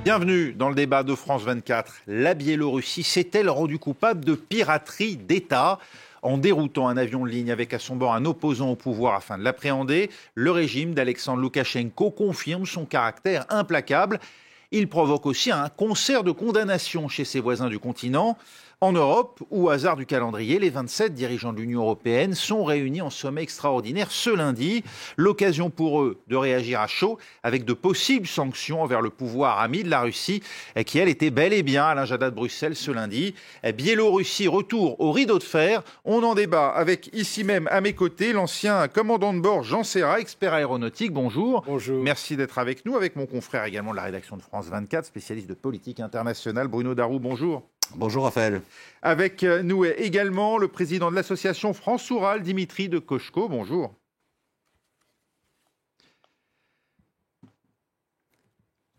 Bienvenue dans le débat de France 24. La Biélorussie s'est-elle rendue coupable de piraterie d'État en déroutant un avion de ligne avec à son bord un opposant au pouvoir afin de l'appréhender? Le régime d'Alexandre Loukachenko confirme son caractère implacable. Il provoque aussi un concert de condamnation chez ses voisins du continent. En Europe, où, hasard du calendrier, les 27 dirigeants de l'Union européenne sont réunis en sommet extraordinaire ce lundi. L'occasion pour eux de réagir à chaud avec de possibles sanctions envers le pouvoir ami de la Russie, qui, elle, était bel et bien à l'agenda de Bruxelles ce lundi. Biélorussie, retour au rideau de fer. On en débat avec, ici même, à mes côtés, l'ancien commandant de bord Jean Serra, expert aéronautique. Bonjour. Bonjour. Merci d'être avec nous, avec mon confrère également de la rédaction de France 24, spécialiste de politique internationale, Bruno Darroux. Bonjour. Bonjour Raphaël. Avec nous également le président de l'association France Soural, Dimitri de Kochko. Bonjour.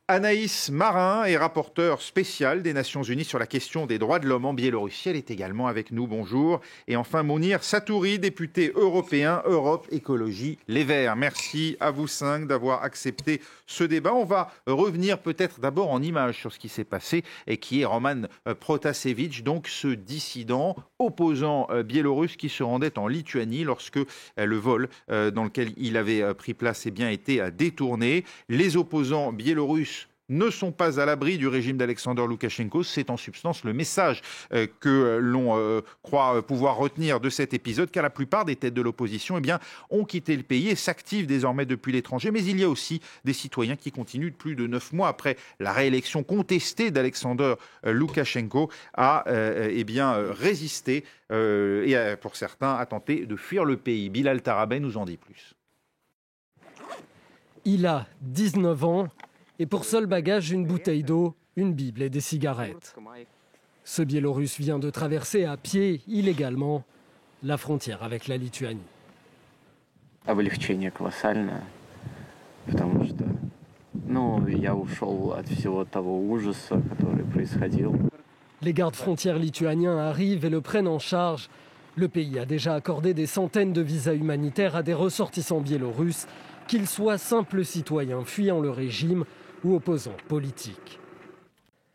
Anaïs Marin est rapporteure spéciale des Nations Unies sur la question des droits de l'homme en Biélorussie. Elle est également avec nous. Bonjour. Et enfin, Mounir Satouri, député européen, Europe Écologie Les Verts. Merci à vous cinq d'avoir accepté ce débat. On va revenir peut-être d'abord en images sur ce qui s'est passé et qui est Roman Protasevich, donc ce dissident opposant biélorusse qui se rendait en Lituanie lorsque le vol dans lequel il avait pris place été détourné. Les opposants biélorusses ne sont pas à l'abri du régime d'Alexander Loukachenko. C'est en substance le message que l'on croit pouvoir retenir de cet épisode, car la plupart des têtes de l'opposition ont quitté le pays et s'activent désormais depuis l'étranger. Mais il y a aussi des citoyens qui continuent plus de 9 mois après la réélection contestée d'Alexander Loukachenko à résister et pour certains à tenter de fuir le pays. Bilal Tarabay nous en dit plus. Il a 19 ans. Et pour seul bagage, une bouteille d'eau, une Bible et des cigarettes. Ce Biélorusse vient de traverser à pied, illégalement, la frontière avec la Lituanie. Облегчение колоссальное, потому что, я ушел от всего того ужаса, который происходил. Les gardes frontières lituaniens arrivent et le prennent en charge. Le pays a déjà accordé des centaines de visas humanitaires à des ressortissants biélorusses, qu'ils soient simples citoyens fuyant le régime ou opposants politiques.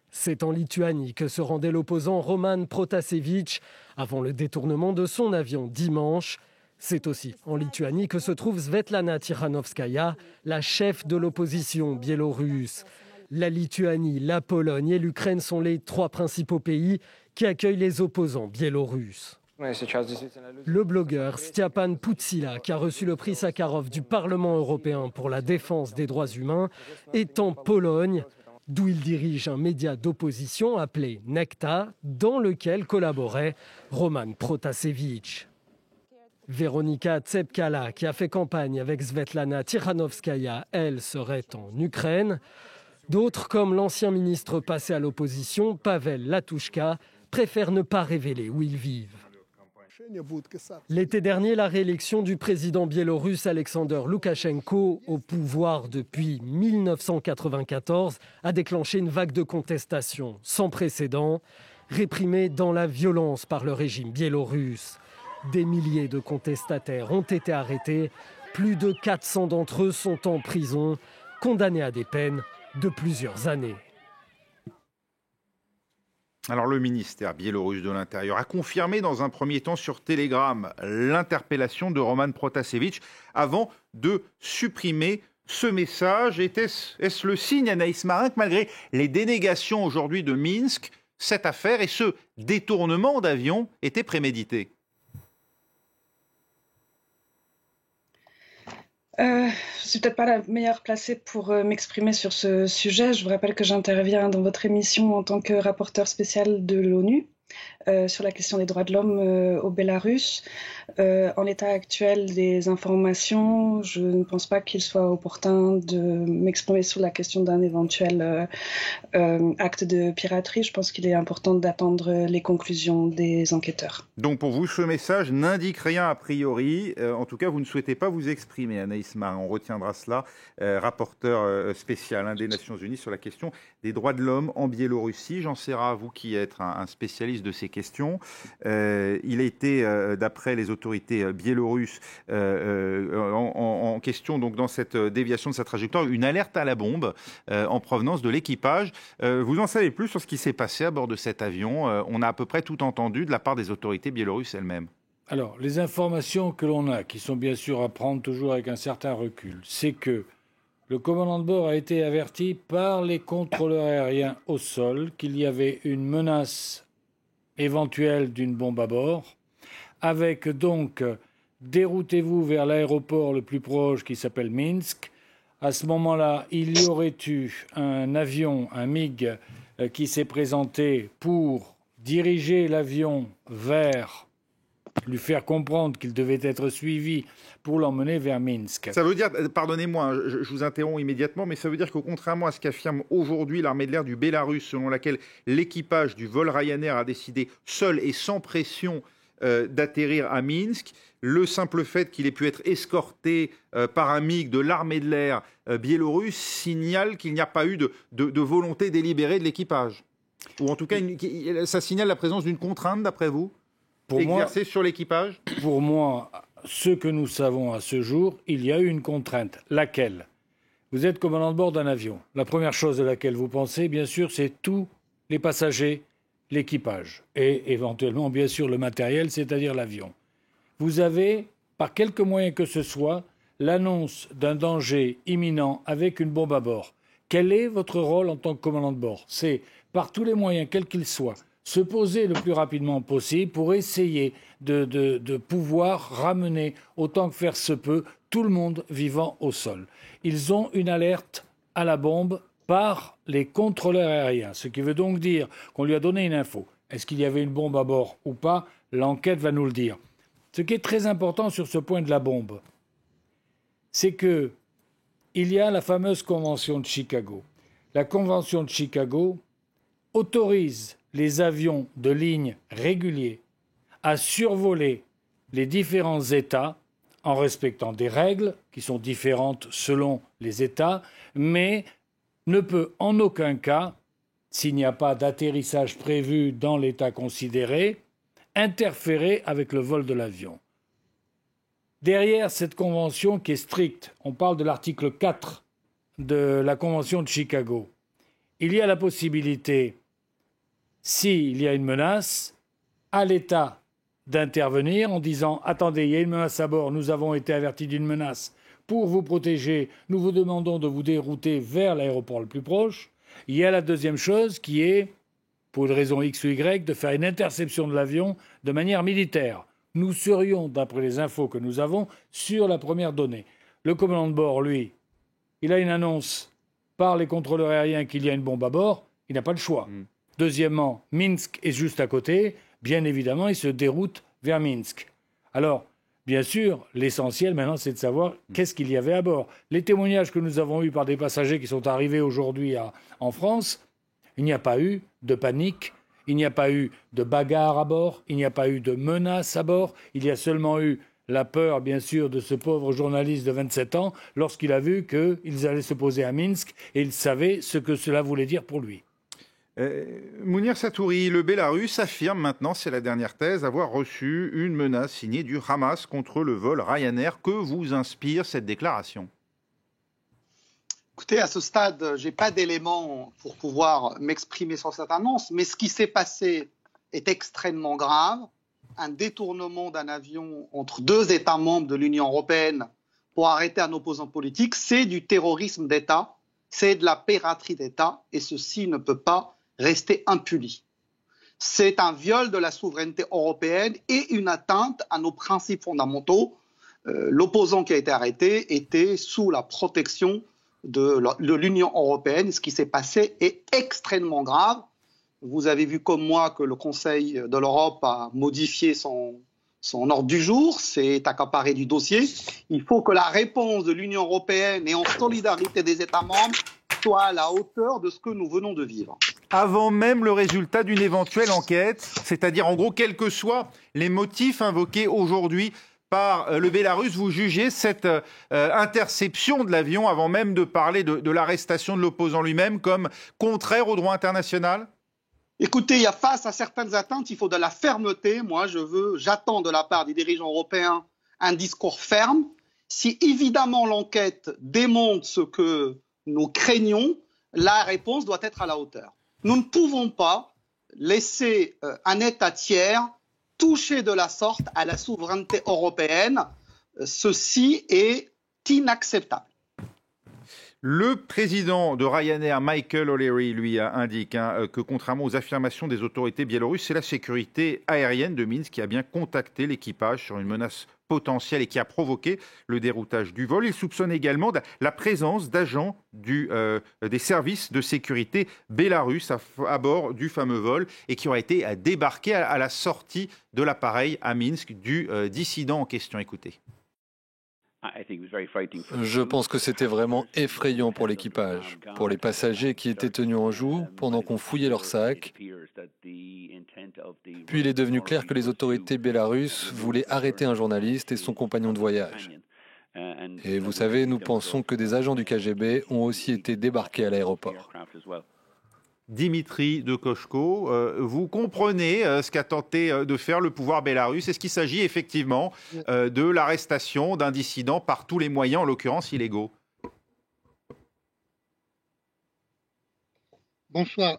C'est en Lituanie que se rendait l'opposant Roman Protasevich avant le détournement de son avion dimanche. C'est aussi en Lituanie que se trouve Svetlana Tikhanovskaya, la chef de l'opposition biélorusse. La Lituanie, la Pologne et l'Ukraine sont les 3 principaux pays qui accueillent les opposants biélorusses. Le blogueur Stiapan Putsila, qui a reçu le prix Sakharov du Parlement européen pour la défense des droits humains, est en Pologne, d'où il dirige un média d'opposition appelé Nekta, dans lequel collaborait Roman Protasevich. Veronika Tsepkala, qui a fait campagne avec Svetlana Tikhanovskaya, elle serait en Ukraine. D'autres, comme l'ancien ministre passé à l'opposition, Pavel Latouchka, préfèrent ne pas révéler où ils vivent. L'été dernier, la réélection du président biélorusse Alexander Loukachenko, au pouvoir depuis 1994, a déclenché une vague de contestation sans précédent, réprimée dans la violence par le régime biélorusse. Des milliers de contestataires ont été arrêtés, plus de 400 d'entre eux sont en prison, condamnés à des peines de plusieurs années. Alors le ministère biélorusse de l'Intérieur a confirmé dans un premier temps sur Telegram l'interpellation de Roman Protasevich avant de supprimer ce message. Est-ce le signe, Anaïs Marin, que malgré les dénégations aujourd'hui de Minsk, cette affaire et ce détournement d'avion étaient prémédités ? Je suis peut-être pas la meilleure placée pour m'exprimer sur ce sujet. Je vous rappelle que j'interviens dans votre émission en tant que rapporteur spécial de l'ONU sur la question des droits de l'homme au Bélarus. En l'état actuel des informations, je ne pense pas qu'il soit opportun de m'exprimer sur la question d'un éventuel acte de piraterie. Je pense qu'il est important d'attendre les conclusions des enquêteurs. Donc pour vous, ce message n'indique rien a priori. En tout cas, vous ne souhaitez pas vous exprimer, Anaïs Marin. On retiendra cela, rapporteur spécial des Nations Unies sur la question des droits de l'homme en Biélorussie. Jean Serra, vous qui êtes un spécialiste de ces questions. Il a été, d'après les autorités biélorusses, en question donc dans cette déviation de sa trajectoire, une alerte à la bombe en provenance de l'équipage. Vous en savez plus sur ce qui s'est passé à bord de cet avion? On a à peu près tout entendu de la part des autorités biélorusses elles-mêmes. Alors, les informations que l'on a, qui sont bien sûr à prendre toujours avec un certain recul, c'est que le commandant de bord a été averti par les contrôleurs aériens au sol qu'il y avait une menace éventuelle d'une bombe à bord, avec donc déroutez-vous vers l'aéroport le plus proche qui s'appelle Minsk. À ce moment-là, il y aurait eu un avion, un MiG, qui s'est présenté pour diriger l'avion vers, lui faire comprendre qu'il devait être suivi pour l'emmener vers Minsk. Ça veut dire, pardonnez-moi, je vous interromps immédiatement, mais ça veut dire que contrairement à ce qu'affirme aujourd'hui l'armée de l'air du Bélarus, selon laquelle l'équipage du vol Ryanair a décidé seul et sans pression d'atterrir à Minsk, le simple fait qu'il ait pu être escorté par un MiG de l'armée de l'air biélorusse signale qu'il n'y a pas eu de volonté délibérée de l'équipage. Ou en tout cas, ça signale la présence d'une contrainte, d'après vous, exercée sur l'équipage? Pour moi, ce que nous savons à ce jour, il y a eu une contrainte. Laquelle? Vous êtes commandant de bord d'un avion. La première chose à laquelle vous pensez, bien sûr, c'est tous les passagers, l'équipage et éventuellement, bien sûr, le matériel, c'est-à-dire l'avion. Vous avez, par quelque moyen que ce soit, l'annonce d'un danger imminent avec une bombe à bord. Quel est votre rôle en tant que commandant de bord? C'est, par tous les moyens, quels qu'ils soient, se poser le plus rapidement possible pour essayer de pouvoir ramener, autant que faire se peut, tout le monde vivant au sol. Ils ont une alerte à la bombe par les contrôleurs aériens, ce qui veut donc dire qu'on lui a donné une info. Est-ce qu'il y avait une bombe à bord ou pas? L'enquête va nous le dire. Ce qui est très important sur ce point de la bombe, c'est qu'il y a la fameuse Convention de Chicago. La Convention de Chicago autorise les avions de ligne réguliers à survoler les différents États en respectant des règles qui sont différentes selon les États, mais ne peut en aucun cas, s'il n'y a pas d'atterrissage prévu dans l'État considéré, interférer avec le vol de l'avion. Derrière cette convention qui est stricte, on parle de l'article 4 de la Convention de Chicago, il y a la possibilité, s'il y a une menace, à l'État d'intervenir en disant « Attendez, il y a une menace à bord, nous avons été avertis d'une menace. Pour vous protéger, nous vous demandons de vous dérouter vers l'aéroport le plus proche. » Il y a la deuxième chose qui est, pour une raison X ou Y, de faire une interception de l'avion de manière militaire. Nous serions, d'après les infos que nous avons, sur la première donnée. Le commandant de bord, lui, il a une annonce par les contrôleurs aériens qu'il y a une bombe à bord, il n'a pas le choix. Deuxièmement, Minsk est juste à côté, bien évidemment, il se déroute vers Minsk. Alors, bien sûr, l'essentiel maintenant, c'est de savoir qu'est-ce qu'il y avait à bord. Les témoignages que nous avons eus par des passagers qui sont arrivés aujourd'hui en France, il n'y a pas eu de panique, il n'y a pas eu de bagarre à bord, il n'y a pas eu de menace à bord, il y a seulement eu la peur, bien sûr, de ce pauvre journaliste de 27 ans lorsqu'il a vu qu'ils allaient se poser à Minsk et il savait ce que cela voulait dire pour lui. Mounir Satouri, le Bélarus affirme maintenant, c'est la dernière thèse, avoir reçu une menace signée du Hamas contre le vol Ryanair. Que vous inspire cette déclaration? Écoutez, à ce stade, je n'ai pas d'éléments pour pouvoir m'exprimer sur cette annonce, mais ce qui s'est passé est extrêmement grave. Un détournement d'un avion entre deux États membres de l'Union européenne pour arrêter un opposant politique, c'est du terrorisme d'État, c'est de la piraterie d'État, et ceci ne peut pas rester impuni. C'est un viol de la souveraineté européenne et une atteinte à nos principes fondamentaux. L'opposant qui a été arrêté était sous la protection de l'Union européenne. Ce qui s'est passé est extrêmement grave. Vous avez vu comme moi que le Conseil de l'Europe a modifié son ordre du jour, s'est accaparé du dossier. Il faut que la réponse de l'Union européenne et en solidarité des États membres soit à la hauteur de ce que nous venons de vivre. Avant même le résultat d'une éventuelle enquête, c'est-à-dire en gros quels que soient les motifs invoqués aujourd'hui par le Bélarus, vous jugez cette interception de l'avion avant même de parler de l'arrestation de l'opposant lui-même comme contraire au droit international? Écoutez, face à certaines attentes, il faut de la fermeté. Moi, j'attends de la part des dirigeants européens un discours ferme. Si évidemment l'enquête démontre ce que nous craignons, la réponse doit être à la hauteur. Nous ne pouvons pas laisser un État tiers toucher de la sorte à la souveraineté européenne. Ceci est inacceptable. Le président de Ryanair, Michael O'Leary, lui indique que contrairement aux affirmations des autorités biélorusses, c'est la sécurité aérienne de Minsk qui a bien contacté l'équipage sur une menace potentielle et qui a provoqué le déroutage du vol. Il soupçonne également la présence d'agents des services de sécurité bélarusses à bord du fameux vol et qui auraient été débarqués à la sortie de l'appareil à Minsk du dissident en question. Écoutez. Je pense que c'était vraiment effrayant pour l'équipage, pour les passagers qui étaient tenus en joue pendant qu'on fouillait leurs sacs. Puis il est devenu clair que les autorités bélarusses voulaient arrêter un journaliste et son compagnon de voyage. Et vous savez, nous pensons que des agents du KGB ont aussi été débarqués à l'aéroport. Dimitri de Koshko, vous comprenez ce qu'a tenté de faire le pouvoir bélarusse. Est-ce qu'il s'agit effectivement de l'arrestation d'un dissident par tous les moyens, en l'occurrence illégaux? Bonsoir.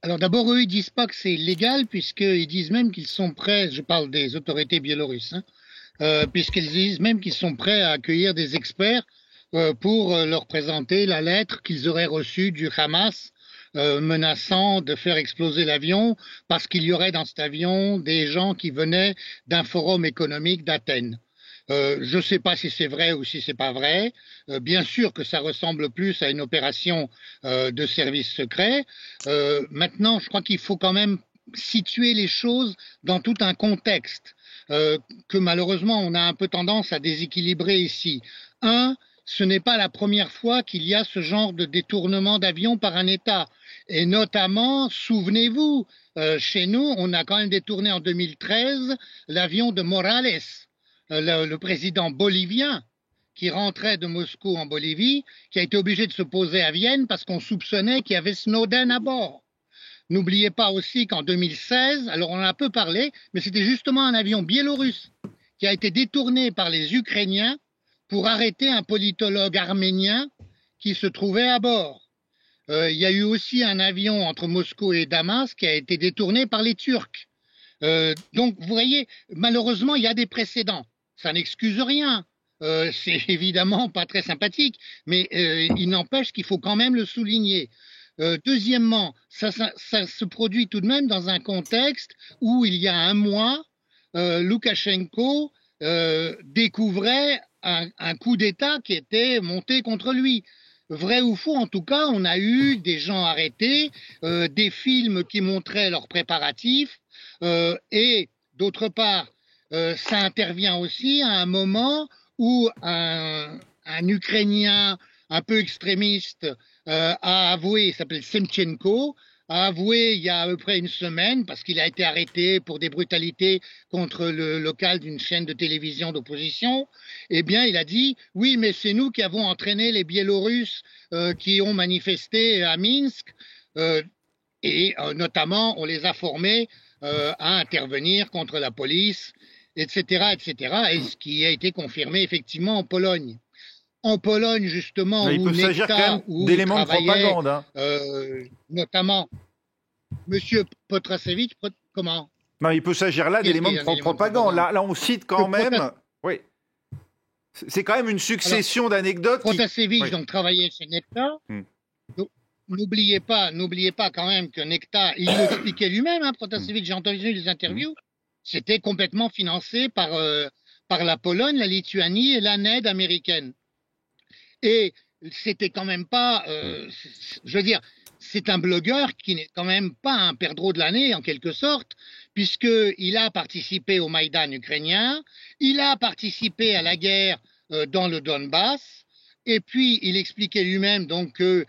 Alors d'abord, eux, ils disent pas que c'est illégal, puisqu'ils disent même qu'ils sont prêts, je parle des autorités biélorusses, puisqu'ils disent même qu'ils sont prêts à accueillir des experts pour leur présenter la lettre qu'ils auraient reçue du Hamas, menaçant de faire exploser l'avion parce qu'il y aurait dans cet avion des gens qui venaient d'un forum économique d'Athènes. Je ne sais pas si c'est vrai ou si c'est pas vrai. Bien sûr que ça ressemble plus à une opération de service secret. Maintenant, je crois qu'il faut quand même situer les choses dans tout un contexte que malheureusement on a un peu tendance à déséquilibrer ici. Ce n'est pas la première fois qu'il y a ce genre de détournement d'avion par un État. Et notamment, souvenez-vous, chez nous, on a quand même détourné en 2013 l'avion de Morales, le président bolivien, qui rentrait de Moscou en Bolivie, qui a été obligé de se poser à Vienne parce qu'on soupçonnait qu'il y avait Snowden à bord. N'oubliez pas aussi qu'en 2016, alors on en a peu parlé, mais c'était justement un avion biélorusse qui a été détourné par les Ukrainiens pour arrêter un politologue arménien qui se trouvait à bord. Il y a eu aussi un avion entre Moscou et Damas qui a été détourné par les Turcs. Donc, vous voyez, malheureusement, il y a des précédents. Ça n'excuse rien. C'est évidemment pas très sympathique, mais il n'empêche qu'il faut quand même le souligner. Deuxièmement, ça se produit tout de même dans un contexte où, il y a un mois, Loukachenko découvrait un coup d'État qui était monté contre lui. Vrai ou faux, en tout cas, on a eu des gens arrêtés, des films qui montraient leurs préparatifs, et d'autre part, ça intervient aussi à un moment où un Ukrainien un peu extrémiste a avoué, il s'appelle Semchenko, a avoué il y a à peu près une semaine, parce qu'il a été arrêté pour des brutalités contre le local d'une chaîne de télévision d'opposition, eh bien il a dit « Oui, mais c'est nous qui avons entraîné les Biélorusses qui ont manifesté à Minsk, et notamment on les a formés à intervenir contre la police, etc. etc. » et ce qui a été confirmé effectivement en Pologne. En Pologne, justement, mais il peut s'agir quand même d'éléments de propagande. Notamment, M. Potrasevich, comment? Non, il peut s'agir là d'éléments de propagande. Là, on cite quand même... Oui. C'est quand même une succession d'anecdotes. Potrasevich, donc, travaillait chez Necta. N'oubliez pas quand même que Necta, il l'expliquait lui-même, Potrasevich, j'ai entendu les interviews, c'était complètement financé par la Pologne, la Lituanie et l'aide américaine. Et c'était quand même pas, je veux dire, c'est un blogueur qui n'est quand même pas un perdreau de l'année en quelque sorte, puisqu'il a participé au Maïdan ukrainien, il a participé à la guerre dans le Donbass, et puis il expliquait lui-même donc que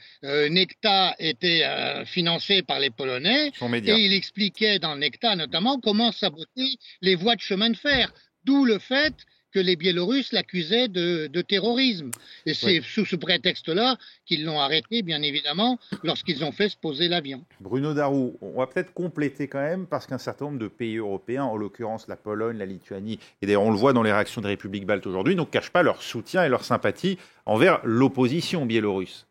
Necta était financé par les Polonais, et il expliquait dans Necta notamment comment saboter les voies de chemin de fer, d'où le fait que les Biélorusses l'accusaient de terrorisme. Et c'est sous ce prétexte-là qu'ils l'ont arrêté, bien évidemment, lorsqu'ils ont fait se poser l'avion. Bruno Darou, on va peut-être compléter quand même, parce qu'un certain nombre de pays européens, en l'occurrence la Pologne, la Lituanie, et d'ailleurs on le voit dans les réactions des républiques baltes aujourd'hui, ne cachent pas leur soutien et leur sympathie envers l'opposition biélorusse.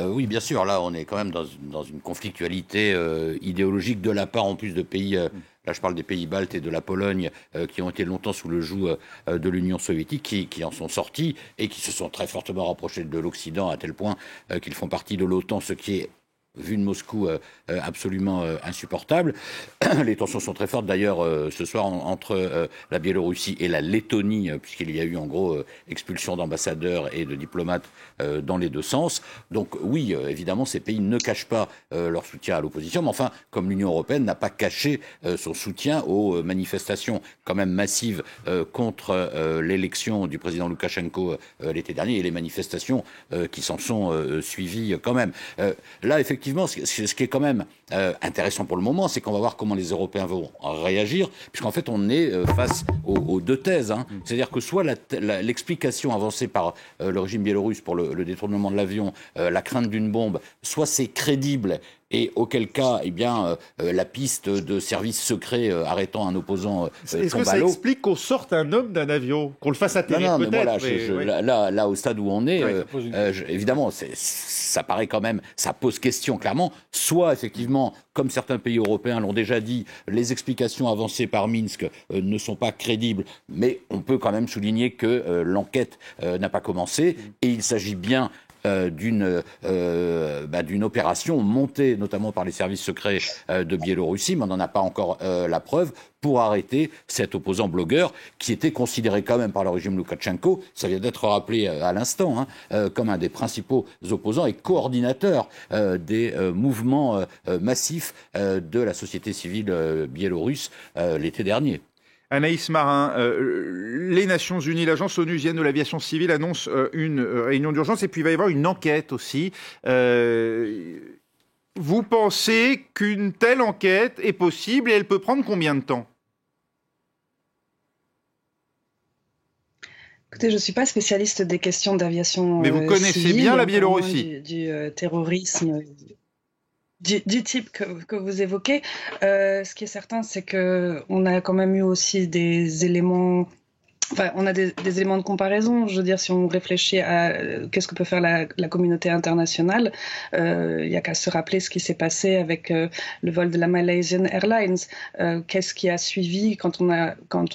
Oui, bien sûr. Là, on est quand même dans une conflictualité idéologique de la part, en plus, de pays. Là, je parle des pays baltes et de la Pologne, qui ont été longtemps sous le joug de l'Union soviétique, qui en sont sortis et qui se sont très fortement rapprochés de l'Occident, à tel point qu'ils font partie de l'OTAN, ce qui est, vu de Moscou, absolument insupportable. Les tensions sont très fortes d'ailleurs ce soir entre la Biélorussie et la Lettonie, puisqu'il y a eu en gros expulsion d'ambassadeurs et de diplomates dans les deux sens. Donc oui, évidemment, ces pays ne cachent pas leur soutien à l'opposition, mais enfin, comme l'Union européenne n'a pas caché son soutien aux manifestations quand même massives contre l'élection du président Loukachenko l'été dernier, et les manifestations qui s'en sont suivies quand même. Là, effectivement, ce qui est quand même intéressant pour le moment, c'est qu'on va voir comment les Européens vont réagir, puisqu'en fait, on est face aux deux thèses. C'est-à-dire que soit l'explication avancée par le régime biélorusse pour le détournement de l'avion, la crainte d'une bombe, soit c'est crédible, et auquel cas, la piste de services secrets arrêtant un opposant Est-ce que ça explique qu'on sorte un homme d'un avion, qu'on le fasse atterrir peut-être? Là, au stade où on est, évidemment, ça paraît quand même, ça pose question clairement. Soit, effectivement, comme certains pays européens l'ont déjà dit, les explications avancées par Minsk ne sont pas crédibles, mais on peut quand même souligner que l'enquête n'a pas commencé, et il s'agit bien d'une opération montée notamment par les services secrets de Biélorussie, mais on n'en a pas encore la preuve, pour arrêter cet opposant blogueur qui était considéré quand même par le régime Loukachenko, ça vient d'être rappelé à l'instant, comme un des principaux opposants et coordinateurs des mouvements massifs de la société civile biélorusse l'été dernier. Anaïs Marin, les Nations Unies, l'agence onusienne de l'aviation civile annonce une réunion d'urgence, et puis il va y avoir une enquête aussi. Vous pensez qu'une telle enquête est possible, et elle peut prendre combien de temps ? Écoutez, je ne suis pas spécialiste des questions d'aviation mais vous connaissez bien la Biélorussie. Du terrorisme du type que vous évoquez. Ce qui est certain, c'est qu'on a quand même eu aussi des éléments... Enfin, on a des éléments de comparaison. Je veux dire, si on réfléchit à qu'est-ce que peut faire la communauté internationale, il n'y a qu'à se rappeler ce qui s'est passé avec le vol de la Malaysian Airlines. Qu'est-ce qui a suivi quand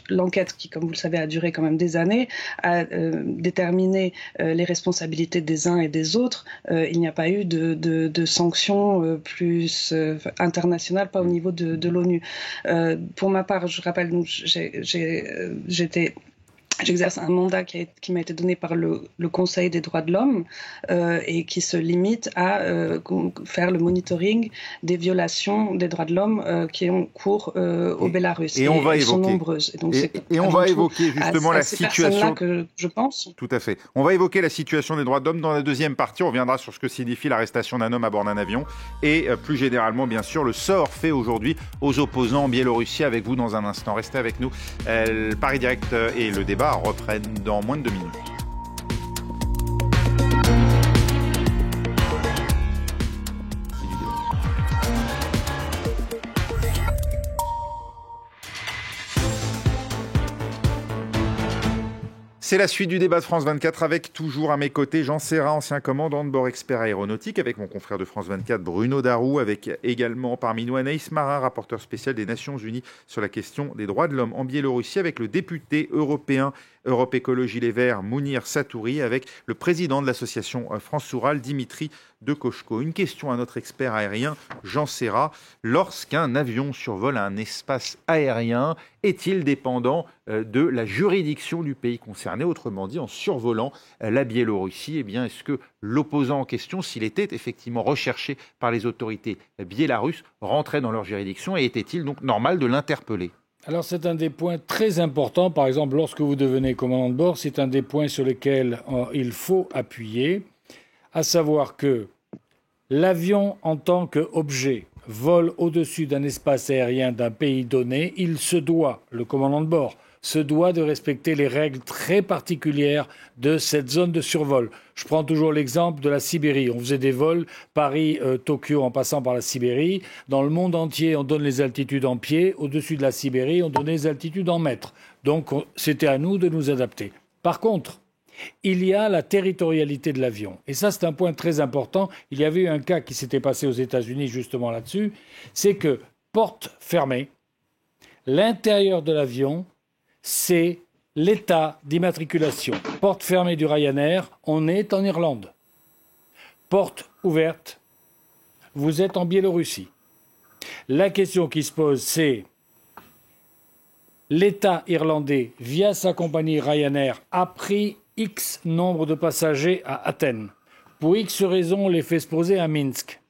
l'enquête, qui, comme vous le savez, a duré quand même des années, a déterminé les responsabilités des uns et des autres. Il n'y a pas eu de sanctions plus internationales, pas au niveau de l'ONU. Pour ma part, je rappelle, donc, j'exerce un mandat qui m'a été donné par le Conseil des droits de l'homme et qui se limite à faire le monitoring des violations des droits de l'homme qui ont cours au Bélarus. Et on va sont nombreuses. Et on va évoquer justement la situation. Que je pense. Tout à fait. On va évoquer la situation des droits de l'homme dans la deuxième partie. On reviendra sur ce que signifie l'arrestation d'un homme à bord d'un avion et plus généralement, bien sûr, le sort fait aujourd'hui aux opposants en Biélorussie. Avec vous dans un instant. Restez avec nous. Paris Direct et le débat reprennent dans moins de 2 minutes. C'est la suite du débat de France 24 avec toujours à mes côtés Jean Serra, ancien commandant de bord expert aéronautique, avec mon confrère de France 24 Bruno Darou, avec également parmi nous Anaïs Marin, rapporteur spécial des Nations Unies sur la question des droits de l'homme en Biélorussie, avec le député européen Europe Écologie Les Verts Mounir Satouri, avec le président de l'association France Soural Dimitri de Kochko. Une question à notre expert aérien Jean Serra. Lorsqu'un avion survole un espace aérien, est-il dépendant de la juridiction du pays concerné? Autrement dit, en survolant la Biélorussie, est-ce que l'opposant en question, s'il était effectivement recherché par les autorités biélorusses, rentrait dans leur juridiction et était-il donc normal de l'interpeller? Alors c'est un des points très importants. Par exemple, lorsque vous devenez commandant de bord, c'est un des points sur lesquels il faut appuyer, à savoir que l'avion en tant qu'objet vole au-dessus d'un espace aérien d'un pays donné, il se doit, le commandant de bord, se doit de respecter les règles très particulières de cette zone de survol. Je prends toujours l'exemple de la Sibérie. On faisait des vols Paris-Tokyo en passant par la Sibérie. Dans le monde entier, on donne les altitudes en pieds. Au-dessus de la Sibérie, on donnait les altitudes en mètres. Donc, c'était à nous de nous adapter. Par contre, il y a la territorialité de l'avion. Et ça, c'est un point très important. Il y avait eu un cas qui s'était passé aux États-Unis justement là-dessus. C'est que, porte fermée, l'intérieur de l'avion, c'est l'état d'immatriculation. Porte fermée du Ryanair, on est en Irlande. Porte ouverte, vous êtes en Biélorussie. La question qui se pose, c'est l'État irlandais, via sa compagnie Ryanair, a pris X nombre de passagers à Athènes. Pour X raisons, on les fait se poser à Minsk.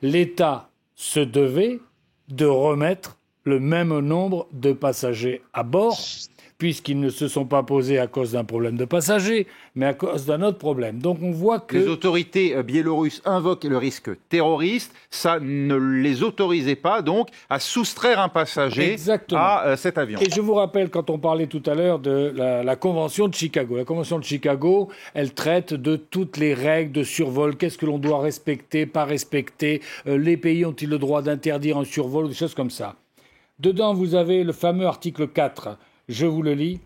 L'État se devait de remettre le même nombre de passagers à bord, puisqu'ils ne se sont pas posés à cause d'un problème de passagers, mais à cause d'un autre problème. Donc on voit que... Les autorités biélorusses invoquent le risque terroriste. Ça ne les autorisait pas, donc, à soustraire un passager à cet avion. Et je vous rappelle, quand on parlait tout à l'heure de la Convention de Chicago. La Convention de Chicago, elle traite de toutes les règles de survol. Qu'est-ce que l'on doit respecter, pas respecter. Les pays ont-ils le droit d'interdire un survol, des choses comme ça. Dedans, vous avez le fameux article 4. Je vous le lis.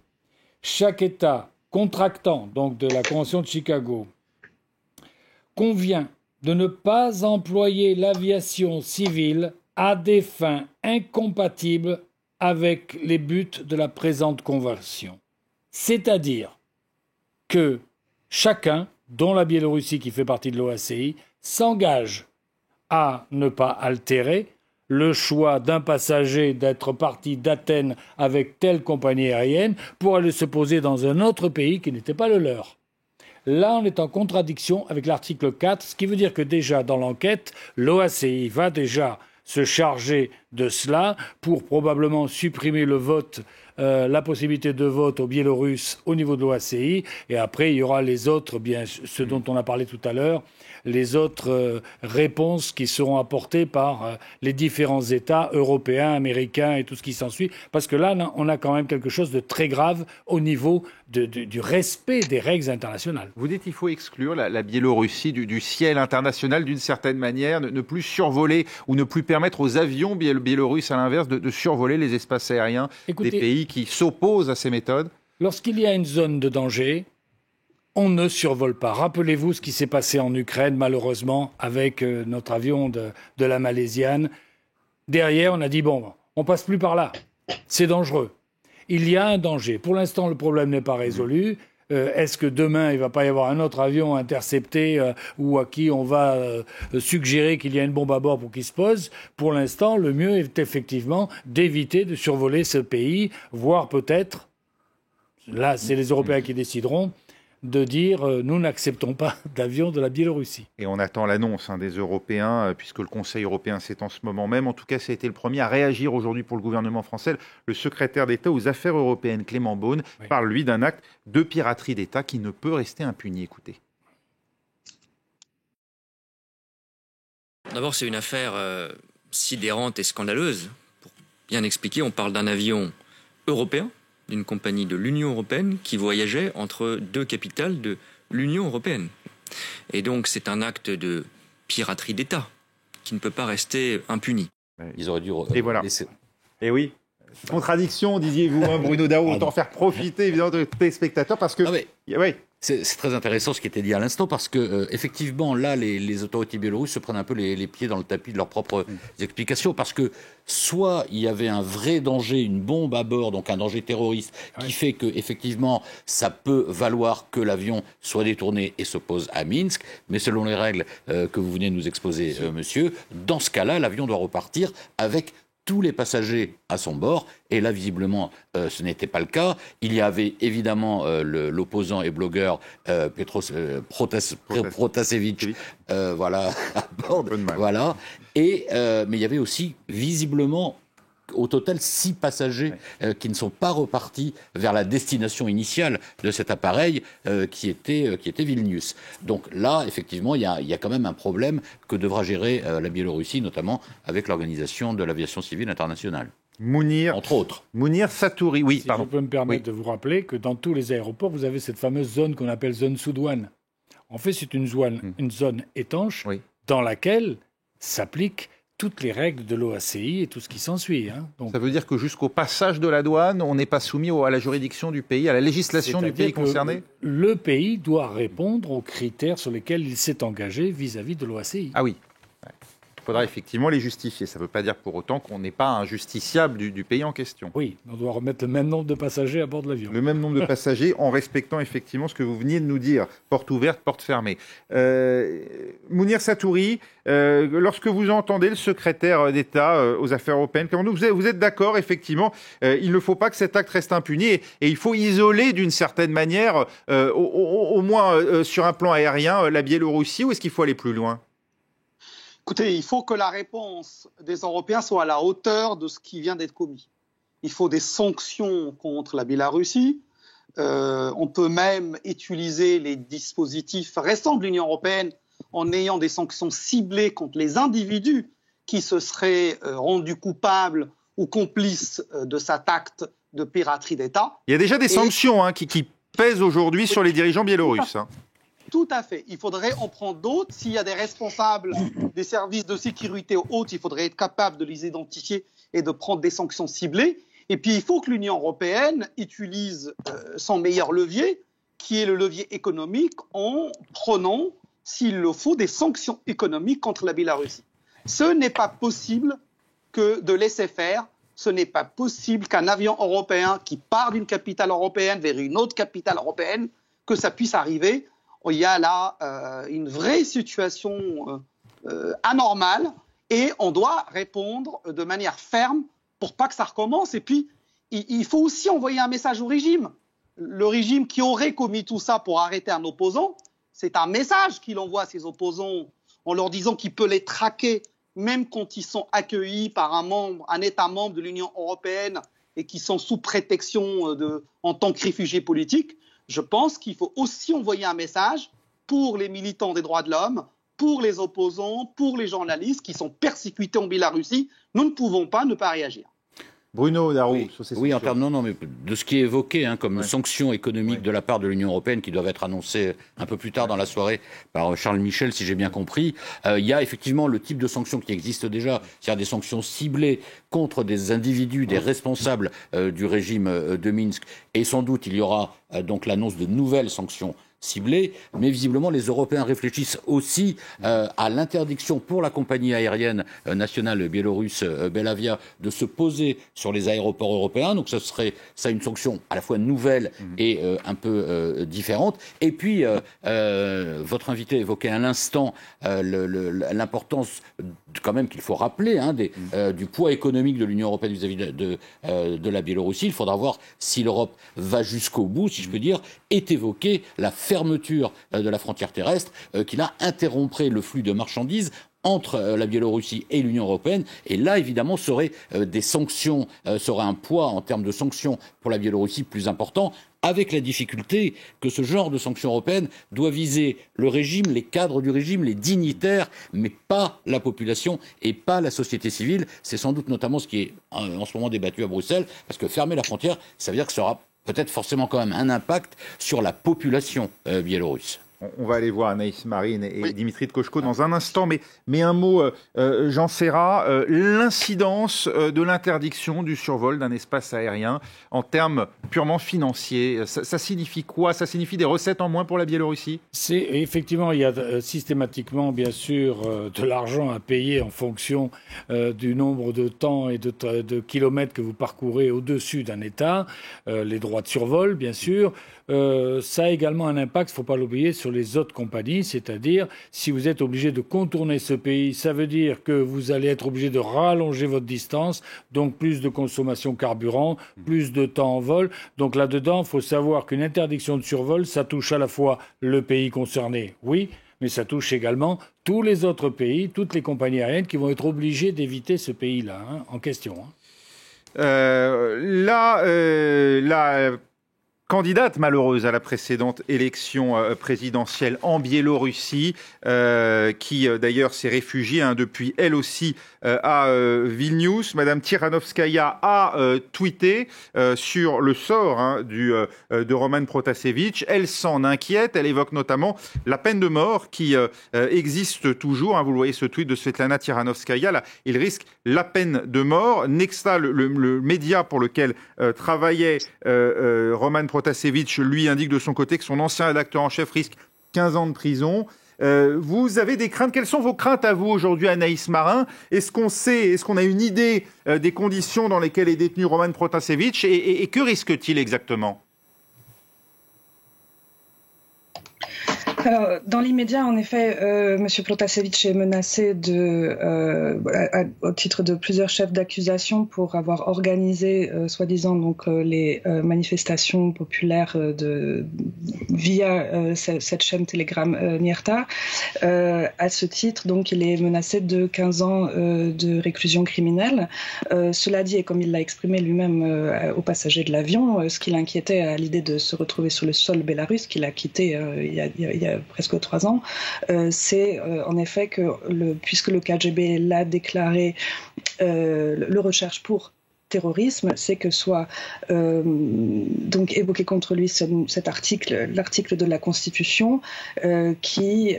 Chaque État contractant, donc de la Convention de Chicago, convient de ne pas employer l'aviation civile à des fins incompatibles avec les buts de la présente convention. C'est-à-dire que chacun, dont la Biélorussie qui fait partie de l'OACI, s'engage à ne pas altérer le choix d'un passager d'être parti d'Athènes avec telle compagnie aérienne pour aller se poser dans un autre pays qui n'était pas le leur. Là, on est en contradiction avec l'article 4, ce qui veut dire que déjà dans l'enquête, l'OACI va déjà se charger de cela pour probablement supprimer le vote, la possibilité de vote aux Biélorusses au niveau de l'OACI. Et après, il y aura les autres, bien ce dont on a parlé tout à l'heure, les autres réponses qui seront apportées par les différents États européens, américains et tout ce qui s'ensuit. Parce que là, on a quand même quelque chose de très grave au niveau du respect des règles internationales. Vous dites qu'il faut exclure la Biélorussie du ciel international d'une certaine manière, ne plus survoler ou ne plus permettre aux avions biélorusses, à l'inverse, de survoler les espaces aériens des pays qui s'opposent à ces méthodes. Lorsqu'il y a une zone de danger, on ne survole pas. Rappelez-vous ce qui s'est passé en Ukraine, malheureusement, avec notre avion de la Malaisiane. Derrière, on a dit, bon, on passe plus par là. C'est dangereux. Il y a un danger. Pour l'instant, le problème n'est pas résolu. Est-ce que demain, il ne va pas y avoir un autre avion intercepté ou à qui on va suggérer qu'il y a une bombe à bord pour qu'il se pose? Pour l'instant, le mieux est effectivement d'éviter de survoler ce pays, voire peut-être, là, c'est les Européens qui décideront, de dire nous n'acceptons pas d'avion de la Biélorussie. Et on attend l'annonce des Européens, puisque le Conseil européen c'est en ce moment même. En tout cas, ça a été le premier à réagir aujourd'hui pour le gouvernement français. Le secrétaire d'État aux Affaires européennes, Clément Beaune, parle, lui, d'un acte de piraterie d'État qui ne peut rester impuni. Écoutez. D'abord, c'est une affaire sidérante et scandaleuse. Pour bien expliquer, on parle d'un avion européen, d'une compagnie de l'Union européenne qui voyageait entre deux capitales de l'Union européenne. Et donc c'est un acte de piraterie d'État qui ne peut pas rester impuni. Ils auraient dû et voilà. laisser... Et oui, contradiction, disiez-vous, Bruno Daoust, autant faire profiter évidemment de téléspectateurs parce que... oui. C'est très intéressant ce qui était dit à l'instant parce que effectivement là les autorités biélorusses se prennent un peu les pieds dans le tapis de leurs propres explications parce que soit il y avait un vrai danger, une bombe à bord, donc un danger terroriste qui fait que effectivement ça peut valoir que l'avion soit détourné et se pose à Minsk, mais selon les règles que vous venez de nous exposer, monsieur, dans ce cas-là l'avion doit repartir avec tous les passagers à son bord, et là, visiblement, ce n'était pas le cas. Il y avait évidemment l'opposant et blogueur Petros Protasevich, voilà, à bord, voilà. Et mais il y avait aussi visiblement au total 6 passagers qui ne sont pas repartis vers la destination initiale de cet appareil qui était Vilnius. Donc là, effectivement, il y a quand même un problème que devra gérer la Biélorussie, notamment avec l'Organisation de l'aviation civile internationale. Mounir, entre autres. Mounir Satouri, oui, si pardon. je peux me permettre de vous rappeler que dans tous les aéroports, vous avez cette fameuse zone qu'on appelle zone sous douane. En fait, c'est une zone étanche dans laquelle s'appliquent toutes les règles de l'OACI et tout ce qui s'ensuit. Donc, ça veut dire que jusqu'au passage de la douane, on n'est pas soumis à la juridiction du pays, à la législation du pays concerné ? Le pays doit répondre aux critères sur lesquels il s'est engagé vis-à-vis de l'OACI. Ah oui. Il faudra effectivement les justifier. Ça ne veut pas dire pour autant qu'on n'est pas un justiciable du pays en question. Oui, on doit remettre le même nombre de passagers à bord de l'avion. Le même nombre de passagers en respectant effectivement ce que vous veniez de nous dire. Porte ouverte, porte fermée. Mounir Satouri, lorsque vous entendez le secrétaire d'État aux affaires européennes, vous êtes d'accord, effectivement, il ne faut pas que cet acte reste impuni et il faut isoler d'une certaine manière, au moins sur un plan aérien, la Biélorussie, ou est-ce qu'il faut aller plus loin ? Écoutez, il faut que la réponse des Européens soit à la hauteur de ce qui vient d'être commis. Il faut des sanctions contre la Biélorussie. On peut même utiliser les dispositifs récents de l'Union européenne en ayant des sanctions ciblées contre les individus qui se seraient rendus coupables ou complices de cet acte de piraterie d'État. Il y a déjà des sanctions qui pèsent aujourd'hui sur les dirigeants biélorusses. Tout à fait. Il faudrait en prendre d'autres. S'il y a des responsables des services de sécurité haute, il faudrait être capable de les identifier et de prendre des sanctions ciblées. Et puis, il faut que l'Union européenne utilise son meilleur levier, qui est le levier économique, en prenant, s'il le faut, des sanctions économiques contre la Biélorussie. Ce n'est pas possible que de laisser faire. Ce n'est pas possible qu'un avion européen qui part d'une capitale européenne vers une autre capitale européenne, que ça puisse arriver. Il y a là une vraie situation anormale et on doit répondre de manière ferme pour pas que ça recommence. Et puis, il faut aussi envoyer un message au régime. Le régime qui aurait commis tout ça pour arrêter un opposant, c'est un message qu'il envoie à ses opposants en leur disant qu'il peut les traquer même quand ils sont accueillis par un État membre de l'Union européenne et qui sont sous protection en tant que réfugiés politiques. Je pense qu'il faut aussi envoyer un message pour les militants des droits de l'homme, pour les opposants, pour les journalistes qui sont persécutés en Biélorussie. Nous ne pouvons pas ne pas réagir. Bruno Darroux, sur ces sanctions. En termes mais de ce qui est évoqué comme sanctions économiques de la part de l'Union européenne qui doivent être annoncées un peu plus tard dans la soirée par Charles Michel, si j'ai bien compris, il y a effectivement le type de sanctions qui existe déjà, c'est-à-dire des sanctions ciblées contre des individus, des responsables du régime de Minsk. Et sans doute, il y aura donc l'annonce de nouvelles sanctions ciblées, mais visiblement les Européens réfléchissent aussi à l'interdiction pour la compagnie aérienne nationale biélorusse Belavia de se poser sur les aéroports européens. Donc ça serait une sanction à la fois nouvelle et un peu différente. Et puis votre invité évoquait à l'instant l'importance quand même qu'il faut rappeler du poids économique de l'Union européenne vis-à-vis de la Biélorussie. Il faudra voir si l'Europe va jusqu'au bout, si je peux dire, est évoquée la fermeture de la frontière terrestre qui là interromprait le flux de marchandises entre la Biélorussie et l'Union européenne. Et là, évidemment, serait des sanctions, serait un poids en termes de sanctions pour la Biélorussie plus important, avec la difficulté que ce genre de sanctions européennes doit viser le régime, les cadres du régime, les dignitaires, mais pas la population et pas la société civile. C'est sans doute notamment ce qui est en ce moment débattu à Bruxelles, parce que fermer la frontière, ça veut dire que ça aura peut-être forcément quand même un impact sur la population biélorusse. On va aller voir Anaïs Marine et Dimitri de Kochko dans un instant, mais un mot, Jean Serra, l'incidence de l'interdiction du survol d'un espace aérien en termes purement financiers, ça signifie quoi ? Ça signifie des recettes en moins pour la Biélorussie ? Effectivement, il y a systématiquement, bien sûr, de l'argent à payer en fonction du nombre de temps et de kilomètres que vous parcourez au-dessus d'un État, les droits de survol, bien sûr. Ça a également un impact, il ne faut pas l'oublier, sur les autres compagnies, c'est-à-dire si vous êtes obligé de contourner ce pays, ça veut dire que vous allez être obligé de rallonger votre distance, donc plus de consommation carburant, plus de temps en vol. Donc là-dedans, il faut savoir qu'une interdiction de survol, ça touche à la fois le pays concerné, oui, mais ça touche également tous les autres pays, toutes les compagnies aériennes qui vont être obligées d'éviter ce pays-là en question. candidate malheureuse à la précédente élection présidentielle en Biélorussie, qui d'ailleurs s'est réfugiée depuis elle aussi à Vilnius. Madame Tikhanovskaya a tweeté sur le sort de Roman Protasevich. Elle s'en inquiète. Elle évoque notamment la peine de mort qui existe toujours. Vous le voyez, ce tweet de Svetlana Tikhanovskaya. Là, il risque la peine de mort. Nexta, le média pour lequel travaillait Roman Protasevich, lui indique de son côté que son ancien rédacteur en chef risque 15 ans de prison. Vous avez des craintes. Quelles sont vos craintes à vous aujourd'hui, Anaïs Marin? Est-ce qu'on a une idée des conditions dans lesquelles est détenu Roman Protasevich et que risque-t-il exactement? Alors, dans l'immédiat, en effet, M. Protasevich est menacé au titre de plusieurs chefs d'accusation pour avoir organisé, soi-disant, donc les manifestations populaires via cette chaîne Telegram Nierta. À ce titre, donc, il est menacé de 15 ans de réclusion criminelle. Cela dit, et comme il l'a exprimé lui-même aux passagers de l'avion, ce qui l'inquiétait à l'idée de se retrouver sur le sol bélarusse, qu'il a quitté il y a presque 3 ans, c'est en effet que puisque le KGB l'a déclaré, le recherche pour terrorisme, c'est que soit donc évoqué contre lui l'article de la Constitution qui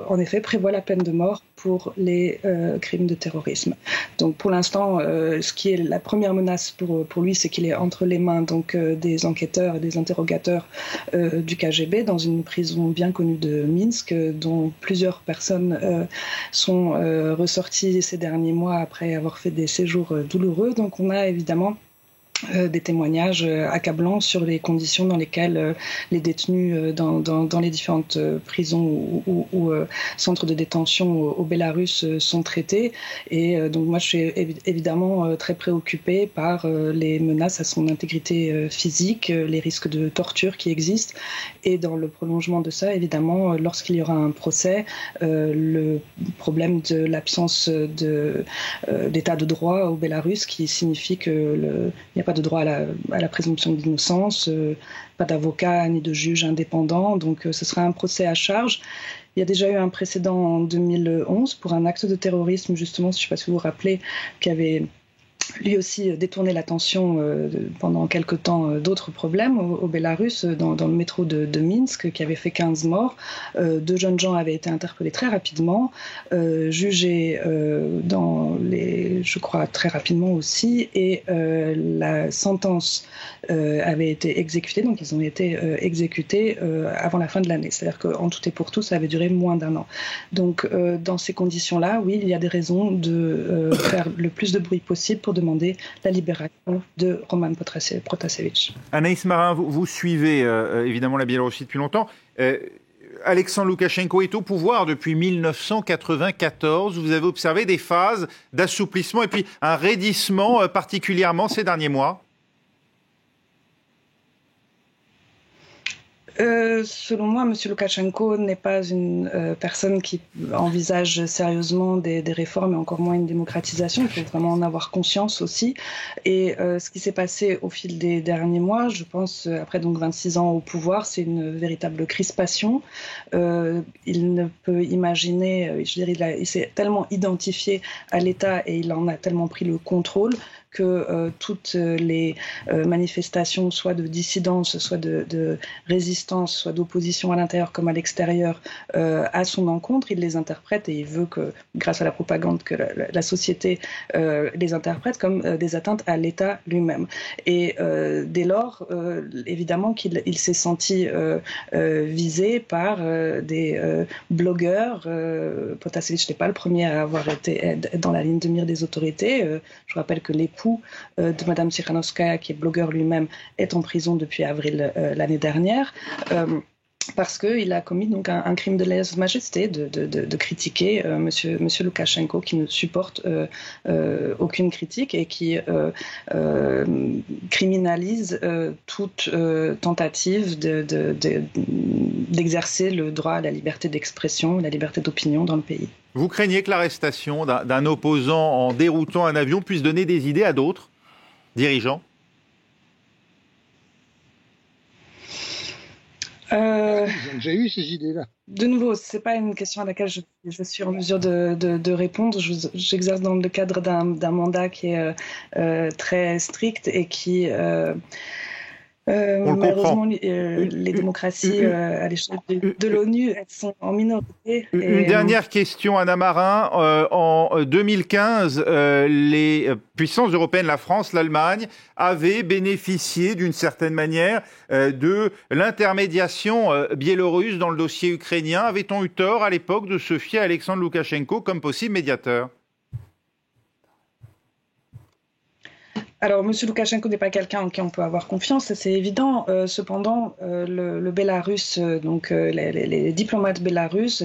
en effet prévoit la peine de mort pour les crimes de terrorisme. Donc pour l'instant, ce qui est la première menace pour lui, c'est qu'il est entre les mains donc des enquêteurs et des interrogateurs du KGB dans une prison bien connue de Minsk, dont plusieurs personnes sont ressorties ces derniers mois après avoir fait des séjours douloureux. Donc on a évidemment des témoignages accablants sur les conditions dans lesquelles les détenus dans les différentes prisons ou centres de détention au Bélarus sont traités. Et donc moi je suis évidemment très préoccupée par les menaces à son intégrité physique, les risques de torture qui existent. Et dans le prolongement de ça, évidemment, lorsqu'il y aura un procès, le problème de l'absence d'état de droit au Bélarus, qui signifie qu'il n'y a pas de droit à la présomption d'innocence, pas d'avocat ni de juge indépendant, donc ce sera un procès à charge. Il y a déjà eu un précédent en 2011 pour un acte de terrorisme, justement, je ne sais pas si vous vous rappelez, qui avait lui aussi détourné l'attention pendant quelque temps d'autres problèmes au Bélarus, dans le métro de Minsk, qui avait fait 15 morts. 2 jeunes gens avaient été interpellés très rapidement, jugés je crois très rapidement aussi, et la sentence avait été exécutée, donc ils ont été exécutés avant la fin de l'année. C'est-à-dire qu'en tout et pour tout, ça avait duré moins d'1 an. Donc dans ces conditions-là, oui, il y a des raisons de faire le plus de bruit possible pour demander la libération de Roman Protasevich. Anaïs Marin, vous suivez évidemment la Biélorussie depuis longtemps. Alexandre Loukachenko est au pouvoir depuis 1994. Vous avez observé des phases d'assouplissement et puis un raidissement particulièrement ces derniers mois? Selon moi, M. Loukachenko n'est pas une personne qui envisage sérieusement des réformes et encore moins une démocratisation. Il faut vraiment en avoir conscience aussi. Et ce qui s'est passé au fil des derniers mois, je pense, après donc 26 ans au pouvoir, c'est une véritable crispation. Il ne peut imaginer, il s'est tellement identifié à l'État et il en a tellement pris le contrôle que toutes les manifestations, soit de dissidence, soit de résistance, soit d'opposition à l'intérieur comme à l'extérieur, à son encontre, il les interprète et il veut que, grâce à la propagande, que la société les interprète comme des atteintes à l'État lui-même. Et dès lors, évidemment qu'il s'est senti visé par des blogueurs. Protasevich n'est pas le premier à avoir été dans la ligne de mire des autorités. Je rappelle que l'époux de Mme Tikhanovskaya, qui est blogueur lui-même, est en prison depuis avril l'année dernière. Parce qu'il a commis donc un crime de lèse-majesté de critiquer monsieur Loukachenko, qui ne supporte aucune critique et qui criminalise toute tentative d'exercer le droit à la liberté d'expression, la liberté d'opinion dans le pays. Vous craignez que l'arrestation d'un opposant en déroutant un avion puisse donner des idées à d'autres dirigeants ? Ils ont déjà eu ces idées-là. De nouveau, ce n'est pas une question à laquelle je suis en mesure de répondre. J'exerce dans le cadre d'un mandat qui est très strict et qui... malheureusement, les démocraties à l'échelle de l'ONU sont en minorité. Une dernière question, Anna Marin. En 2015, les puissances européennes, la France, l'Allemagne, avaient bénéficié d'une certaine manière de l'intermédiation biélorusse dans le dossier ukrainien. Avait-on eu tort à l'époque de se fier à Alexandre Loukachenko comme possible médiateur ? Alors, M. Loukachenko n'est pas quelqu'un en qui on peut avoir confiance, c'est évident. Cependant, le Bélarus, donc les diplomates bélarusses,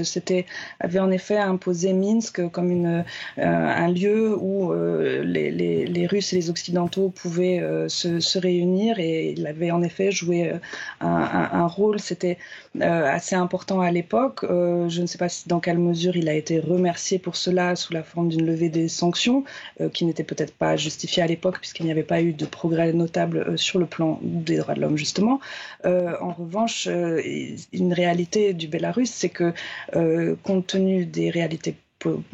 avaient en effet imposé Minsk comme un lieu où les Russes et les Occidentaux pouvaient se réunir, et il avait en effet joué un rôle. C'était assez important à l'époque. Je ne sais pas dans quelle mesure il a été remercié pour cela sous la forme d'une levée des sanctions, qui n'était peut-être pas justifiée à l'époque puisqu'il n'y avait pas eu de progrès notable sur le plan des droits de l'homme, justement. En revanche, une réalité du Bélarus, c'est que compte tenu des réalités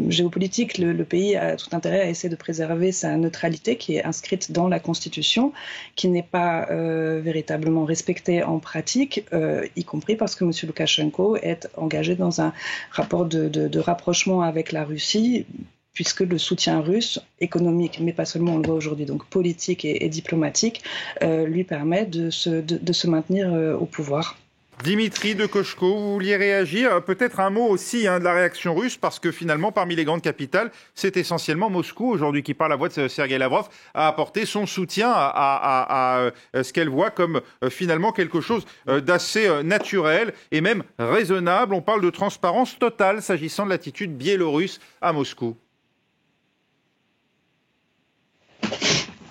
géopolitique, le pays a tout intérêt à essayer de préserver sa neutralité qui est inscrite dans la Constitution, qui n'est pas véritablement respectée en pratique, y compris parce que M. Loukachenko est engagé dans un rapport de rapprochement avec la Russie, puisque le soutien russe, économique, mais pas seulement, on le voit aujourd'hui, donc politique et diplomatique, lui permet de se maintenir au pouvoir. Dimitri de Koshko, vous vouliez réagir? Peut-être un mot aussi de la réaction russe, parce que finalement, parmi les grandes capitales, c'est essentiellement Moscou, aujourd'hui, qui, par la voix de Sergueï Lavrov, a apporté son soutien à ce qu'elle voit comme finalement quelque chose d'assez naturel et même raisonnable. On parle de transparence totale s'agissant de l'attitude biélorusse à Moscou.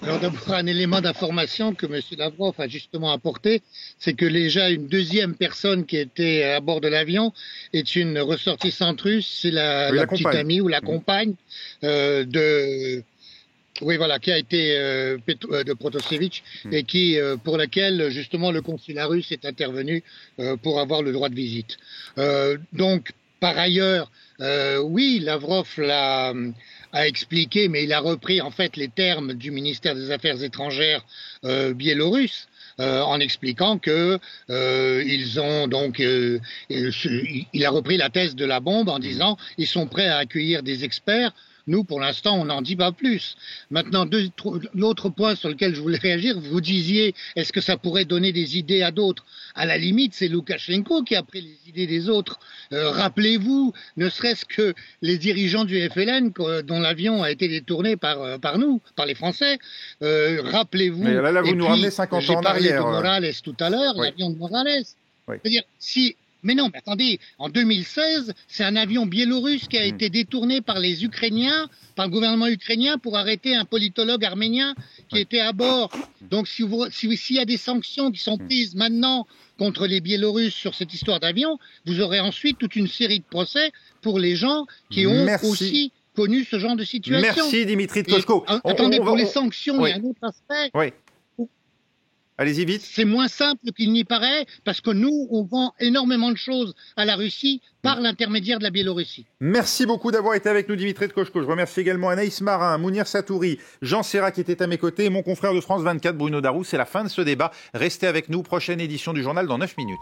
Alors d'abord, un élément d'information que M. Lavrov a justement apporté, c'est que déjà une deuxième personne qui était à bord de l'avion est une ressortissante russe, c'est la petite amie ou la compagne qui a été de Protasevich et pour laquelle justement le consulat russe est intervenu pour avoir le droit de visite. Donc par ailleurs, oui, Lavrov a expliqué, mais il a repris en fait les termes du ministère des Affaires étrangères biélorusse en expliquant que ils ont donc il a repris la thèse de la bombe en disant ils sont prêts à accueillir des experts. Nous, pour l'instant, on n'en dit pas plus. Maintenant, l'autre point sur lequel je voulais réagir, vous disiez, est-ce que ça pourrait donner des idées à d'autres? À la limite, c'est Loukachenko qui a pris les idées des autres. Rappelez-vous, ne serait-ce que les dirigeants du FLN, dont l'avion a été détourné par nous, par les Français. Rappelez-vous. Mais là, vous nous ramenez 50 ans en arrière. J'ai parlé de Morales tout à l'heure, l'avion de Morales. Oui. C'est-à-dire, mais non, mais attendez, en 2016, c'est un avion biélorusse qui a été détourné par les Ukrainiens, par le gouvernement ukrainien, pour arrêter un politologue arménien qui était à bord. Donc, s'il y a des sanctions qui sont prises maintenant contre les Biélorusses sur cette histoire d'avion, vous aurez ensuite toute une série de procès pour les gens qui ont aussi connu ce genre de situation. Merci Dimitri de Koshko. Attendez, pour les sanctions, il y a un autre aspect. Oui. Allez-y vite. C'est moins simple qu'il n'y paraît, parce que nous, on vend énormément de choses à la Russie par l'intermédiaire de la Biélorussie. Merci beaucoup d'avoir été avec nous, Dimitri de Koshko. Je remercie également Anaïs Marin, Mounir Satouri, Jean Serra qui était à mes côtés et mon confrère de France 24, Bruno Darou. C'est la fin de ce débat. Restez avec nous, prochaine édition du journal dans 9 minutes.